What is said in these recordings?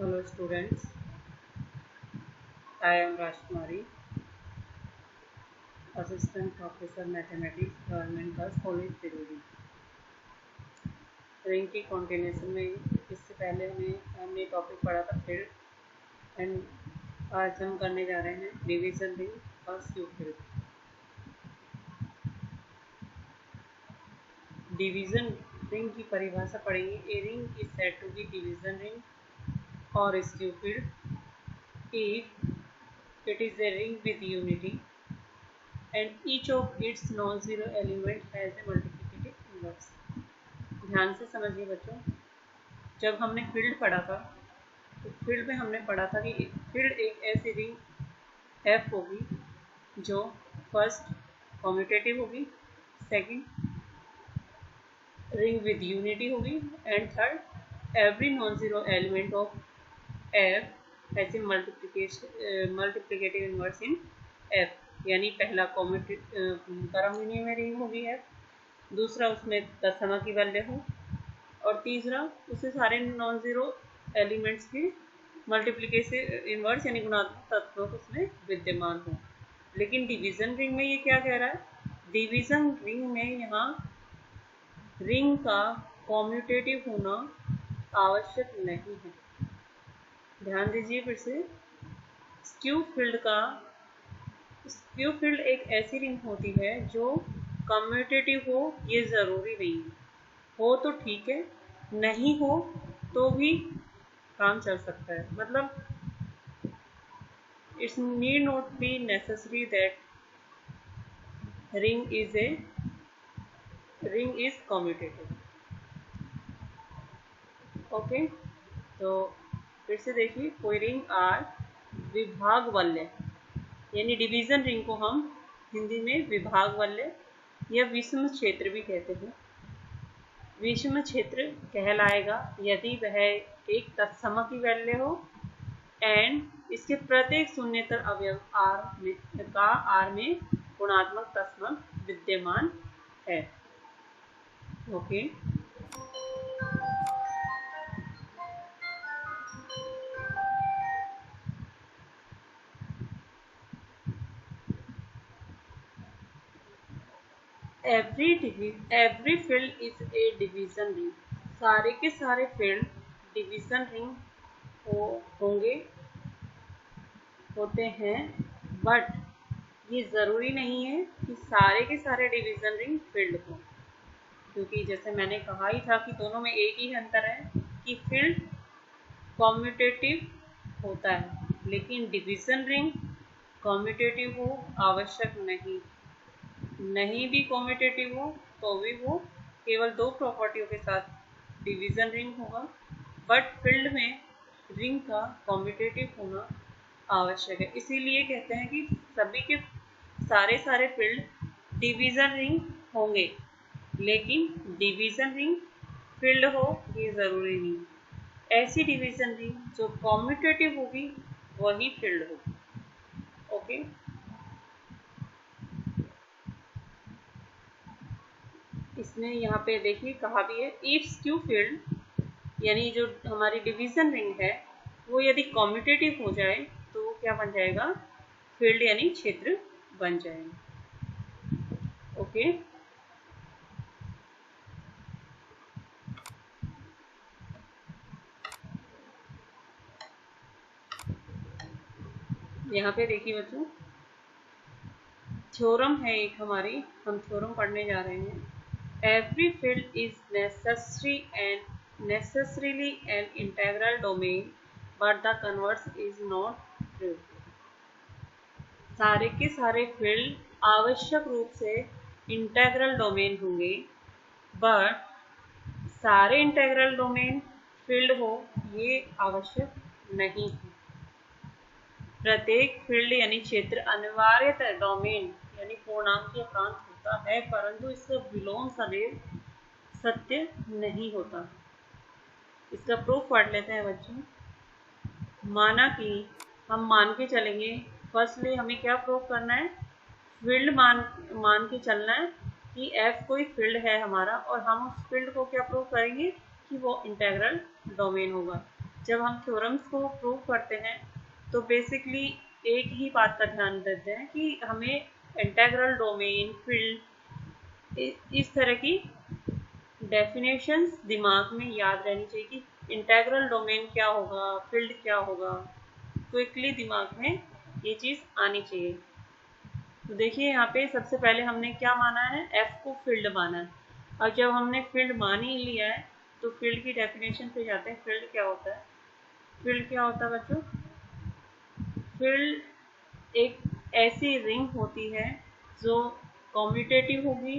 Hello students, I am Rajkumari, Assistant Professor Mathematics, Government Girls College Tiruri. Ring की continuation में इससे पहले हमने टॉपिक पढ़ा था फील्ड एंड आज हम करने जा रहे हैं डिवीजन रिंग और स्क्यू फील्ड। डिवीजन रिंग की परिभाषा पढ़ेंगे। A ring is said to be division ring और skew field if it is a ring with unity and each of its non-zero element has a multiplicative inverse। ध्यान से समझिए बच्चों, जब हमने फील्ड पढ़ा था तो फील्ड में हमने पढ़ा था कि फील्ड एक ऐसी रिंग एफ होगी जो फर्स्ट कॉम्यूटेटिव होगी, सेकंड रिंग विद यूनिटी होगी and third every non zero element of F ऐसे मल्टीप्लिकेटिव इनवर्स इन एफ, यानी पहला परम में रिंग होगी एफ, दूसरा उसमें तत्समा की वैल्यू हो और तीसरा उसे सारे नॉन जीरो एलिमेंट्स की मल्टीप्लिकेटिव इनवर्स यानी गुणात्मक तत्व उसमें विद्यमान हो। लेकिन डिवीजन रिंग में ये क्या कह रहा है? डिवीजन रिंग में यहाँ रिंग का कॉम्यूटेटिव होना आवश्यक नहीं है। ध्यान दीजिए फिर से, स्क्यू फील्ड एक ऐसी रिंग होती है जो कम्यूटेटिव हो, ये ज़रूरी नहीं है। हो तो ठीक है, नहीं हो तो भी काम चल सकता है। मतलब it's need not be necessary that ring is commutative. Okay, तो फिर से देखिए, कोई रिंग आर विभाग वल्य, यानी डिवीजन रिंग को हम हिंदी में विभाग वल्य या विषम क्षेत्र भी कहते हैं। विषम क्षेत्र कहलाएगा यदि वह एक तत्सम की वैल्यू हो एंड इसके प्रत्येक शून्येतर अवयव आर में गुणात्मक तत्सम विद्यमान है। Okay, every field is A division ring. सारे के सारे फील्ड डिवीजन रिंग होते हैं, बट ये ज़रूरी नहीं है कि सारे के सारे डिवीजन रिंग फील्ड हो, क्योंकि जैसे मैंने कहा ही था कि दोनों में एक ही अंतर है कि फील्ड कॉम्यूटेटिव होता है लेकिन डिवीजन रिंग कॉम्यूटेटिव हो आवश्यक नहीं भी कॉम्यूटेटिव हो तो भी वो केवल दो प्रॉपर्टियों के साथ डिवीजन रिंग होगा, बट फील्ड में रिंग का कॉम्यूटेटिव होना आवश्यक है। इसीलिए कहते हैं कि सभी के सारे फील्ड डिवीजन रिंग होंगे, लेकिन डिवीजन रिंग फील्ड हो ये ज़रूरी नहीं। ऐसी डिवीजन रिंग जो कॉम्यूटेटिव होगी वही फील्ड होगी। ओके, इसमें यहाँ पे देखिए कहा भी है, इफ स्क्यू फील्ड यानी जो हमारी डिवीजन रिंग है वो यदि कॉम्यूटेटिव हो जाए तो क्या बन जाएगा? फील्ड यानी क्षेत्र बन जाएगा। ओके, यहाँ पे देखिए बच्चों, थ्योरम है एक हमारी, हम थ्योरम पढ़ने जा रहे हैं। Every field is necessarily an integral domain but the converse is not true। सारे के सारे फील्ड आवश्यक रूप से इंटेग्रल डोमेन होंगे, बट सारे इंटेग्रल डोमेन फील्ड हो ये आवश्यक नहीं है। प्रत्येक फील्ड यानी क्षेत्र अनिवार्यतः डोमेन यानी पूर्णांकीय प्रांत होता है, परंतु इसका विलोम सदैव सत्य नहीं होता। इसका प्रूफ पढ़ लेते हैं बच्चों। माना कि हम मान के चलेंगे, फर्स्टली हमें क्या प्रूफ करना है? फील्ड मान के चलना है कि एफ कोई फील्ड है हमारा, और हम उस फील्ड को क्या प्रूफ करेंगे कि वो इंटेग्रल डोमेन होगा। जब हम थ्योरम्स को प्रूव करते हैं तो बेसिकली एक ही बात का ध्यान देते हैं कि हमें इंटीग्रल डोमेन, फील्ड, इस तरह की डेफिनेशंस दिमाग में याद रहनी चाहिए कि इंटीग्रल डोमेन क्या होगा, फील्ड क्या होगा, क्विकली दिमाग में ये चीज़ आनी चाहिए। तो देखिए यहाँ पे सबसे पहले हमने क्या माना है, एफ को फील्ड माना है। और जब हमने फील्ड मान ही लिया है तो फील्ड की डेफिनेशन पे जाते हैं। फील्ड क्या होता है? फील्ड क्या होता है बच्चों? फील्ड एक ऐसी रिंग होती है जो कॉम्यूटेटिव होगी,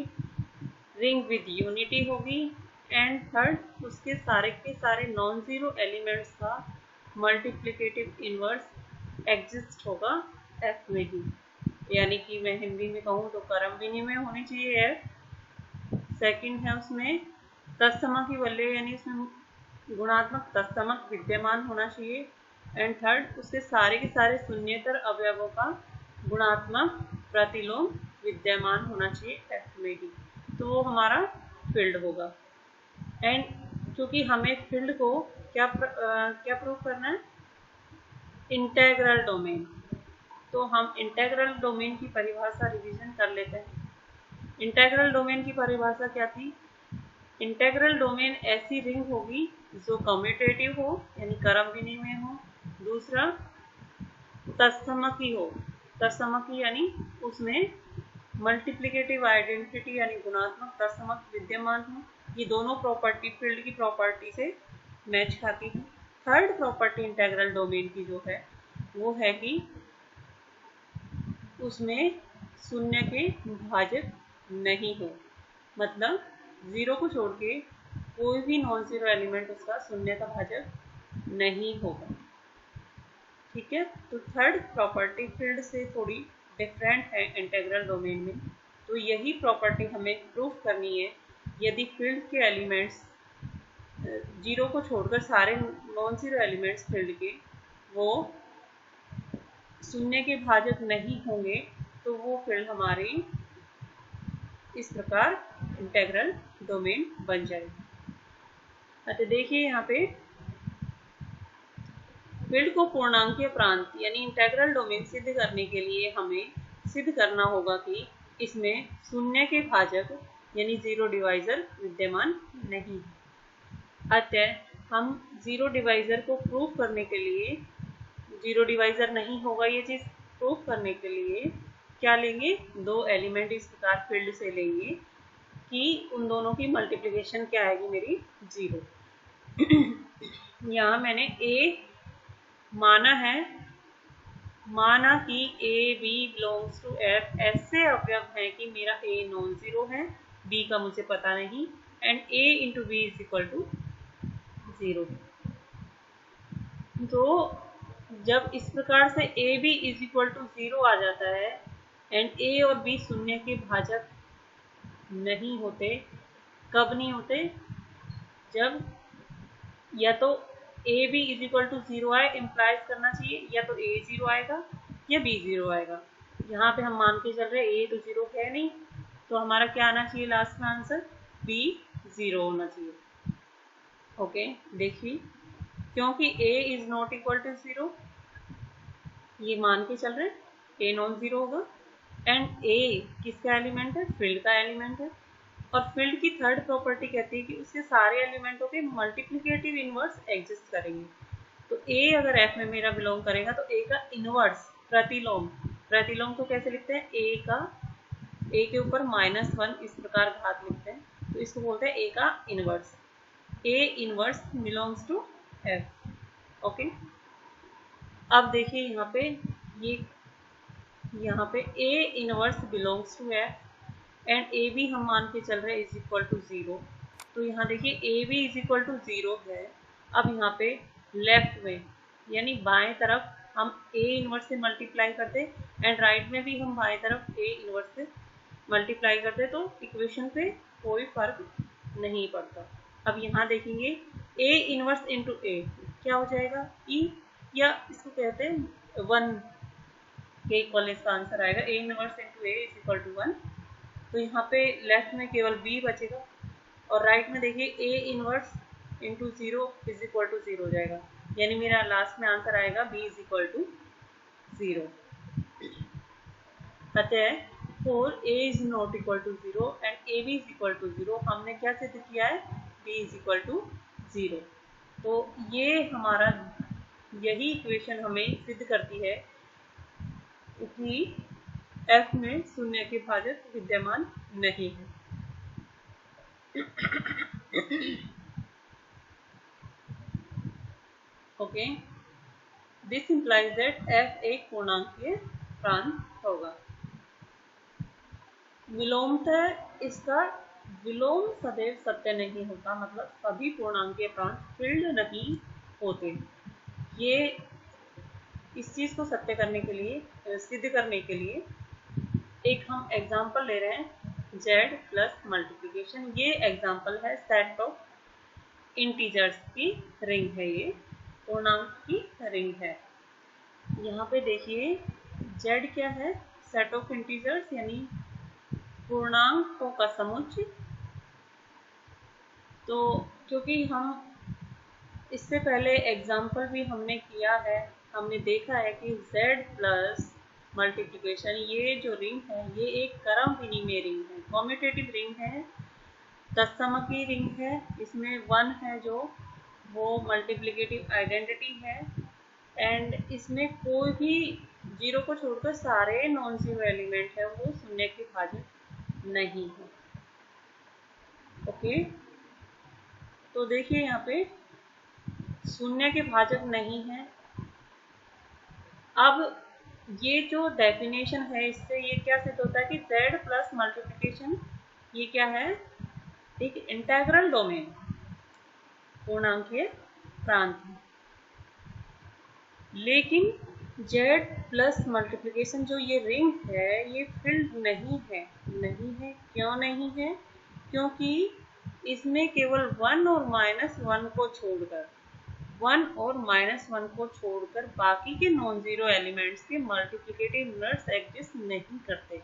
रिंग विद यूनिटी होगी, एंड थर्ड उसके सारे के सारे नॉन जीरो एलिमेंट्स का मल्टीप्लिकेटिव इनवर्स एग्जिस्ट होगा एफ में ही। यानी कि मैं हिंदी में कहूँ तो क्रम विनिमय होनी चाहिए एफ। सेकंड है उसमें तत्समक वल्य, यानी उसमें गुणात्मक तत्समक विद्यमान होना चाहिए। एंड थर्ड उसके सारे के सारे शून्येतर अवयवों का गुणात्मक प्रतिलोम विद्यमान होना चाहिए एफ में ही, तो वो हमारा फील्ड होगा। एंड क्योंकि हमें फील्ड को क्या प्रूव करना है, इंटीग्रल डोमेन, तो हम इंटीग्रल डोमेन की परिभाषा रिवीजन कर लेते हैं। इंटीग्रल डोमेन की परिभाषा क्या थी? इंटीग्रल डोमेन ऐसी रिंग होगी जो कम्यूटेटिव हो, यानी क्रम विनिमय हो। दूसरा तत्समकी हो, तत्समकी यानी उसमें मल्टीप्लिकेटिव आइडेंटिटी यानी गुणात्मक तत्समक विद्यमान हो। ये दोनों प्रॉपर्टी फील्ड की प्रॉपर्टी से मैच खाती है। थर्ड प्रॉपर्टी इंटीग्रल डोमेन की जो है वो है कि उसमें शून्य के भाजक नहीं हो, मतलब जीरो को छोड़ के कोई भी नॉन जीरो एलिमेंट उसका शून्य का भाजक नहीं होगा। ठीक है, तो थर्ड प्रॉपर्टी फील्ड से थोड़ी डिफरेंट है इंटीग्रल डोमेन में, तो यही प्रॉपर्टी हमें प्रूव करनी है। यदि फील्ड के एलिमेंट्स जीरो को छोड़कर सारे नॉन जीरो एलिमेंट्स फील्ड के वो शून्य के भाजक नहीं होंगे तो वो फील्ड हमारी इस प्रकार इंटीग्रल डोमेन बन जाएगी। अच्छा देखिए यहाँ पे फील्ड को पूर्णांकीय प्रांत यानी इंटीग्रल डोमेन सिद्ध करने के लिए हमें सिद्ध करना होगा कि इसमें शून्य के भाजक यानी जीरो डिवाइजर विद्यमान नहीं। अतः हम जीरो डिवाइजर को प्रूव करने के लिए, जीरो डिवाइजर नहीं होगा ये चीज प्रूव करने के लिए क्या लेंगे, दो एलिमेंट इस प्रकार फील्ड से लेंगे कि उन दोनों की मल्टीप्लिकेशन क्या आएगी मेरी, जीरो। यहाँ मैंने ए माना है, माना कि A B belongs to F ऐसे अवयव है कि मेरा ए नॉन जीरो है, बी का मुझे पता नहीं, and A into B is equal to zero. तो जब इस प्रकार से A B is equal to zero आ जाता है एंड ए और बी शून्य के भाजक नहीं होते, कब नहीं होते, जब या तो A B is equal to zero आए, इम्प्लाइज करना चाहिए या तो ए जीरो आएगा या बी जीरो आएगा। यहाँ पे हम मान के चल रहे ए तो जीरो है नहीं, तो हमारा क्या आना चाहिए लास्ट में आंसर, बी जीरो होना चाहिए। ओके देखिए, क्योंकि a is not equal to zero, ये मान के चल रहे a नॉन जीरो होगा, एंड a किसका एलिमेंट है, फील्ड का एलिमेंट है। और फील्ड की थर्ड प्रॉपर्टी कहती है कि उसके सारे एलिमेंटों के मल्टीप्लिकेटिव इनवर्स एग्जिस्ट करेंगे। तो a अगर f में मेरा बिलोंग करेगा तो a का इनवर्स प्रतिलोम, प्रतिलोम को कैसे लिखते हैं, a के ऊपर -1 इस प्रकार घात लिखते हैं, तो इसको बोलते हैं a का inverse. a inverse belongs to f। Okay अब देखिए यहाँ पे ये, यहाँ पे a inverse belongs to f and A B हम मान के चल रहे हैं इज इक्वल टू जीरो। तो यहाँ देखिए A B is equal to zero है। अब यहाँ पे लेफ्ट में यानी बाएं तरफ हम ए इनवर्स से मल्टीप्लाई करते एंड राइट में भी हम बाएं तरफ ए इनवर्स से मल्टीप्लाई करते, तो इक्वेशन पे कोई फर्क नहीं पड़ता। अब यहाँ देखेंगे ए इनवर्स इंटू ए क्या हो जाएगा, ई, या इसको कहते हैं 1 के इक्वल इसका आंसर आएगा, A inverse into A is equal to 1। तो यहाँ पे लेफ्ट में केवल b बचेगा और राइट में देखिए a inverse into zero is equal to zero हो जाएगा। यानी मेरा लास्ट में आंसर आएगा b इज इक्वल टू 0। अतः for a is not equal to 0 and ab is equal to 0 हमने क्या सिद्ध किया है, b इज इक्वल टू 0। तो ये हमारा यही इक्वेशन हमें सिद्ध करती है कि f में शून्य के भाजक विद्यमान नहीं है। Okay, this implies that f एक पूर्णांकीय प्रांत होगा। विलोमतः इसका विलोम सदैव सत्य नहीं होता, मतलब सभी पूर्णांकीय प्रांत फील्ड नहीं होते। ये इस चीज को सत्य करने के लिए, सिद्ध करने के लिए एक हम एग्जांपल ले रहे हैं, z प्लस मल्टीप्लिकेशन। ये एग्जांपल है सेट ऑफ इंटीजर्स की रिंग है, ये पूर्णांक की रिंग है। यहाँ पे देखिए z क्या है, सेट ऑफ इंटीजर्स यानी पूर्णांकों का समुच्चय। तो क्योंकि हम इससे पहले एग्जाम्पल भी हमने किया है, हमने देखा है कि z प्लस मल्टीप्लिकेशन ये जो रिंग है ये एक क्रम विनिमय रिंग है, कॉम्यूटेटिव रिंग है, तत्समकी रिंग है। इसमें 1 है जो वो मल्टीप्लिकेटिव आइडेंटिटी है, एंड इसमें कोई भी 0 को छोड़कर सारे नॉन जीरो एलिमेंट है वो शून्य के भाजक नहीं है। ओके, तो देखिए यहाँ पे शून्य के भाजक नहीं है। अब ये जो डेफिनेशन है इससे ये क्या सिद्ध होता है कि z प्लस मल्टीप्लिकेशन ये क्या है, एक इंटेग्रल डोमेन पूर्णांकीय प्रांत है। लेकिन z प्लस मल्टीप्लिकेशन जो ये रिंग है ये फील्ड नहीं है। नहीं है, क्यों नहीं है? क्योंकि इसमें केवल 1 और -1 को छोड़कर 1 और -1 को छोड़कर बाकी के नॉन जीरो एलिमेंट्स के मल्टीप्लिकेटिव इनवर्स एग्जिस्ट नहीं करते।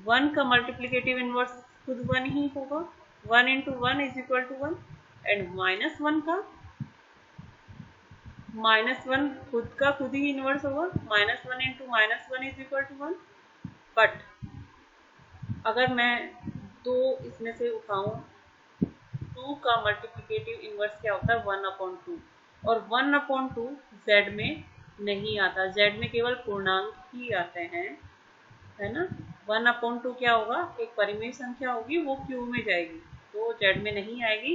1 का मल्टीप्लिकेटिव इनवर्स खुद 1 ही होगा, 1 into 1 is equal to 1, and -1 का -1 खुद का खुद ही इनवर्स होगा, -1 into -1 is equal to 1। But अगर मैं 2 इसमें से उठाऊं, 2 का मल्टीप्लिकेटिव इनवर्स क्या होता है, 1/2, और 1/2 z में नहीं आता, z में केवल पूर्णांक ही आते हैं, है ना। 1/2 क्या होगा, एक परिमेय संख्या होगी, वो q में जाएगी, तो z में नहीं आएगी,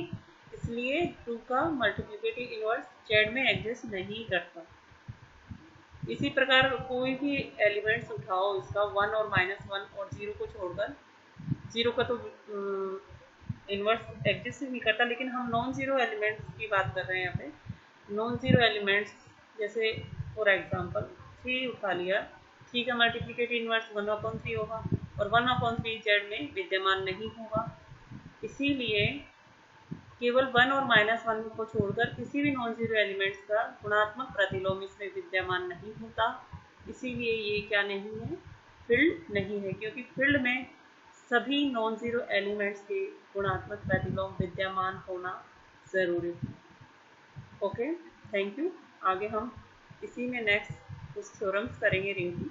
इसलिए 2 का मल्टीप्लिकेटिव इनवर्स z में एग्जिस्ट नहीं करता। इसी प्रकार कोई भी एलिमेंट्स उठाओ इसका 1 और -1 और 0 को छोड़कर, 0 का तो इनवर्स एग्जिस्ट नहीं करता, लेकिन हम नॉन जीरो एलिमेंट्स की बात कर रहे हैं यहाँ पे। नॉन जीरो एलिमेंट्स जैसे फॉर एग्जांपल 3 उठा लिया, 3 का मल्टीप्लिकेटिव इनवर्स 1/3 होगा, और 1/3 z में विद्यमान नहीं होगा। इसीलिए केवल 1 और -1 को छोड़कर किसी भी नॉन जीरो एलिमेंट्स का गुणात्मक प्रतिलोम इसमें विद्यमान नहीं होता। इसीलिए ये क्या नहीं है, फील्ड नहीं है, क्योंकि फील्ड में सभी नॉन जीरो एलिमेंट्स के गुणात्मक प्रतिलोम विद्यमान होना जरूरी है। Okay, thank you. आगे हम इसी में नेक्स्ट कुछ थ्योरम्स करेंगे रिंग की।